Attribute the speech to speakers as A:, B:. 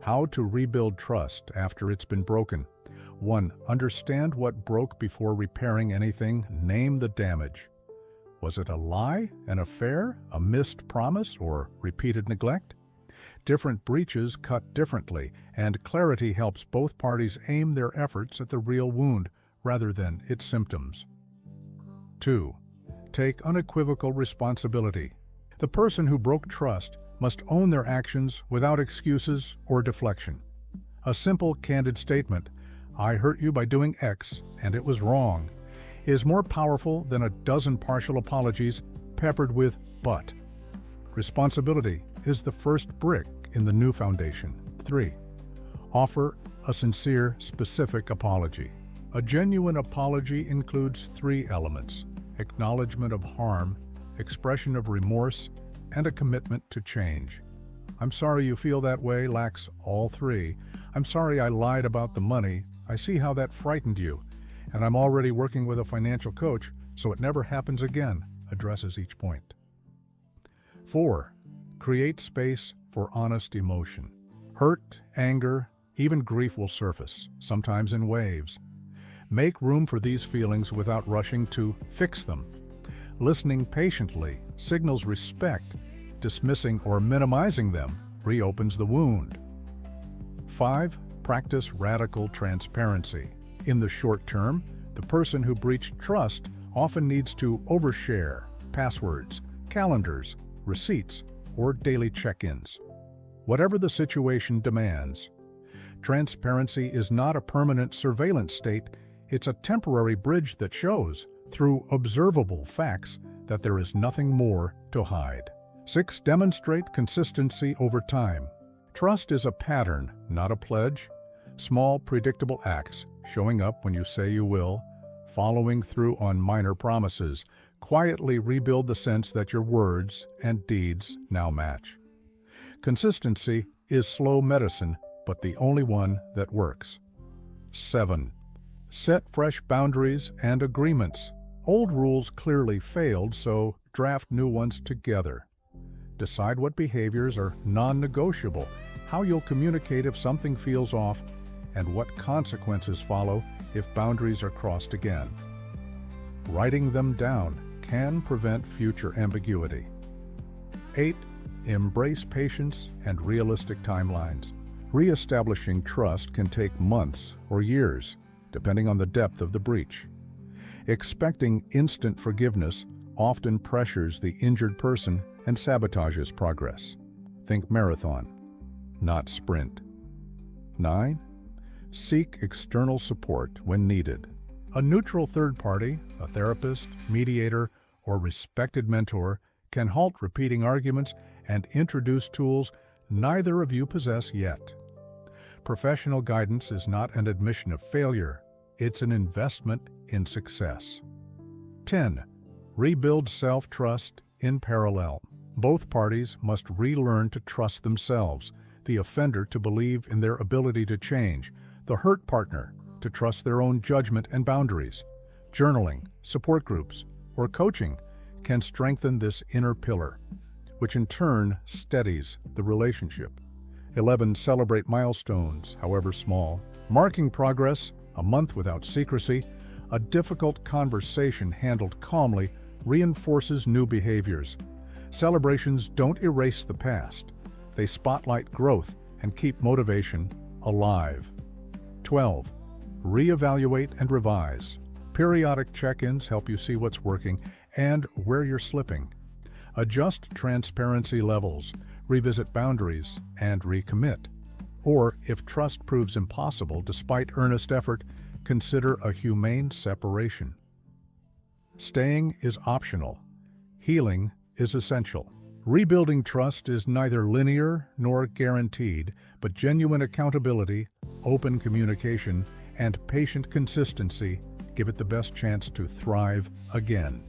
A: How to rebuild trust after it's been broken. 1. Understand what broke before repairing anything. Name the damage. Was it a lie, an affair, a missed promise, or repeated neglect? Different breaches cut differently, and clarity helps both parties aim their efforts at the real wound rather than its symptoms. 2. Take unequivocal responsibility. The person who broke trust must own their actions without excuses or deflection. A simple, candid statement, "I hurt you by doing X, and it was wrong," is more powerful than a dozen partial apologies peppered with "but." Responsibility is the first brick in the new foundation. 3. Offer a sincere, specific apology. A genuine apology includes 3 elements: acknowledgement of harm, expression of remorse, and a commitment to change. "I'm sorry you feel that way" lacks all 3. "I'm sorry I lied about the money. I see how that frightened you, and I'm already working with a financial coach so it never happens again" addresses each point. 4. Create space for honest emotion. Hurt, anger, even grief will surface, sometimes in waves. Make room for these feelings without rushing to fix them. Listening patiently signals respect. Dismissing or minimizing them reopens the wound. 5. Practice radical transparency. In the short term, the person who breached trust often needs to overshare passwords, calendars, receipts, or daily check-ins. Whatever the situation demands. Transparency is not a permanent surveillance state, it's a temporary bridge that shows, through observable facts, that there is nothing more to hide. 6. Demonstrate consistency over time. Trust is a pattern, not a pledge. Small, predictable acts, showing up when you say you will, following through on minor promises, quietly rebuild the sense that your words and deeds now match. Consistency is slow medicine, but the only one that works. 7. Set fresh boundaries and agreements. Old rules clearly failed, so draft new ones together. Decide what behaviors are non-negotiable, how you'll communicate if something feels off, and what consequences follow if boundaries are crossed again. Writing them down can prevent future ambiguity. 8. Embrace patience and realistic timelines. Re-establishing trust can take months or years, depending on the depth of the breach. Expecting instant forgiveness often pressures the injured person and sabotages progress. Think marathon, not sprint. 9. Seek external support when needed. A neutral third party, a therapist, mediator, or respected mentor can halt repeating arguments and introduce tools neither of you possess yet. Professional guidance is not an admission of failure, it's an investment in success. 10. Rebuild self-trust in parallel. Both parties must relearn to trust themselves, the offender to believe in their ability to change, the hurt partner to trust their own judgment and boundaries. Journaling, support groups, or coaching can strengthen this inner pillar, which in turn steadies the relationship. 11. Celebrate milestones, however small. Marking progress, a month without secrecy, a difficult conversation handled calmly reinforces new behaviors. Celebrations don't erase the past. They spotlight growth and keep motivation alive. 12. Reevaluate and revise. Periodic check-ins help you see what's working and where you're slipping. Adjust transparency levels, revisit boundaries, and recommit. Or, if trust proves impossible despite earnest effort, consider a humane separation. Staying is optional. Healing is essential. Rebuilding trust is neither linear nor guaranteed, but genuine accountability, open communication, and patient consistency give it the best chance to thrive again.